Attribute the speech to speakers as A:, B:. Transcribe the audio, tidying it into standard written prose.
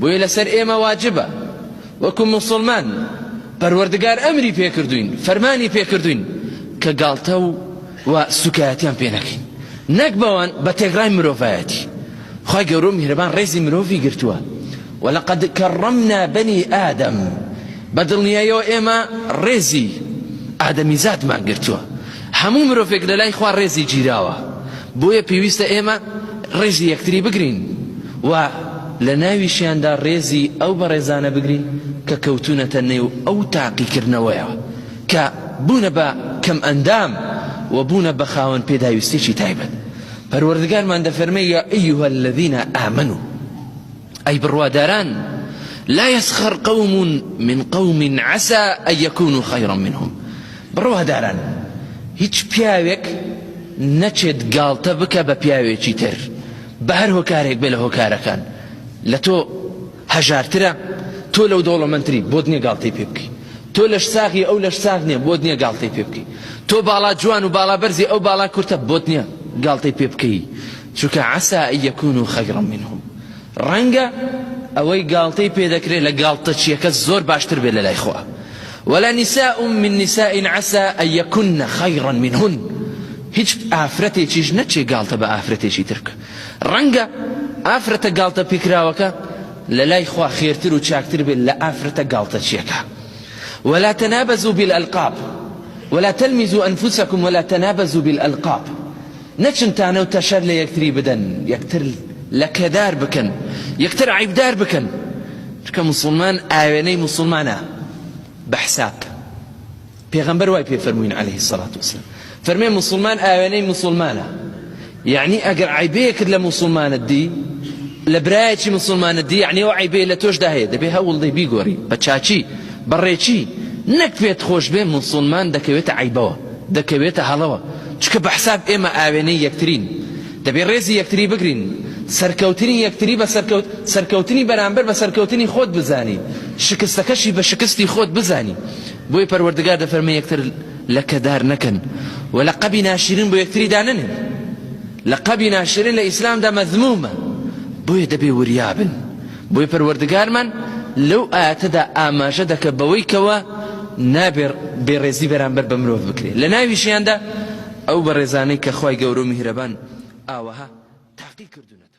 A: بۆیە لەسەر ئێمە واجبە وەکو موسڵمان پەروەردگار ئەمری پێکردوین فەرمانی پێکردوین کە گاڵتە و سوکایەتیان پێ نەکەین نەک بەوان بە تێگڕای مرۆڤایەتی خوای گەورە و میهرەبان ڕێزی مرۆڤی گرتووە وەلەقەد کەڕەمنا بەنی ئادەم بە دڵنیاییەوە ئێمە ڕێزی ئادەمیزادمان گرتووە هەموو مرۆڤێک لە لای خوا ڕێزی گیراوە بۆیە پێویستە ئێمە ڕێزی یەکتری بگرین و لە ناویشیاندا ڕێزی ئەو بەڕێزانە بگرین کە کەوتونەتە نێو ئەو تاقیکردنەوەیەوە کە بوونە بە کەم ئەندام و بوونە بە خاوەن پێداویستێکی تایبەت پەروەردگارمان دەفەرمێ یا ئەیها الذین ئامنوا ئەی بڕواداران لا يسخر قوم من قوم عسى أن يكونوا خيرا منهم بڕواداران هیچ پیاوێک نەچێت گاڵتە بکە بە پیاوێکی تر بە هەر هۆکارێک بێ لە هۆکارەکان لە تۆ هەژارترە تۆ لەو دەوڵەمەندتری بۆت نییە گاڵتەی پێ بکەی تۆ لەش ساغی ئەو لەش ساغ نییە بۆت نییە گاڵتەی پێ بکەی تۆ باڵا جوان و باڵا بەرزی ئەو باڵا کورتە بۆت نییە گاڵتەی پێ بکەی چونکە عسى أن يكونوا خيرا منهم ڕەنگە ئەوەی گاڵتەی پێ دەکرێت لە گاڵتەچیەکە زۆر باشتر بێت لە لای خوا ولا نساء من نساء عسى أن يكن خيرا منهن هیچ ئافرەتێکیش نەچێ گاڵتە بە ئافرەتێکی تر بکە ڕەنگە ئافرەتە گاڵتە پێکراوەکە لە لای خوا خێرتر و چاکتر بێت لە ئافرەتە گاڵتەچیەکە ولا تنابزوا بالألقاب ولا تلمزوا أنفسكم ولا تنابزوا بالألقاب نەچن تانە و تەشەر لە یەکتری بدەن یەکتر لەکەدار بکەن یەکتر عیبدار بکەن چونکە موسڵمان ئاوێنەی موسڵمانە بەحساب پێغەمبەر وای پێ فەرمووین عەلەیهی السەڵاتو وەسەلام فەرمێ موسڵمان ئاوێنەی موسڵمانە یعنی ئەگەر عیبەیەکت لە موسڵمانت دی لە برایەکی موسڵمانت دی یعنی ئەو عیبەیە لە تۆشدا هەیە دەبێ هەوڵ دەی بیگۆڕی بە چاچی بەڕێکی نەک پێت خۆش بێ موسڵمان دەکەوێتە عیبەوە دەکەوێتە هەڵەوە چونکە بەحساب ئێمە ئاوێنەی یەکترین دەبێ ڕێزی یەکتری بگرین سەرکەوتنی یەکتری بە سەرکەوتنی بەرامبەر بە سەرکەوتنی خۆت بزانی شکستەکەشی بە شکستی خۆت بزانی بۆی پەروەردگار دەفەرمێ یەکتر لەکەدار نەکەن و لەقەبی ناشرین بۆ یەکتری داننێن لەقەبی ناشرین لە ئیسلامدا مەذمومە بۆیە دەبێ وریابن بۆی پەروەردگارمان لەو ئاەتەدا ئاماژە دەکە بەوەی کەوە نابێ بێڕێزی بەرامبەر بە مرۆڤ بکرێت لە ناویشیاندا ئەو بەڕێزانەی کە خوای گەورە و میهرەبان ئاوەها تاقی کردوونەتەوە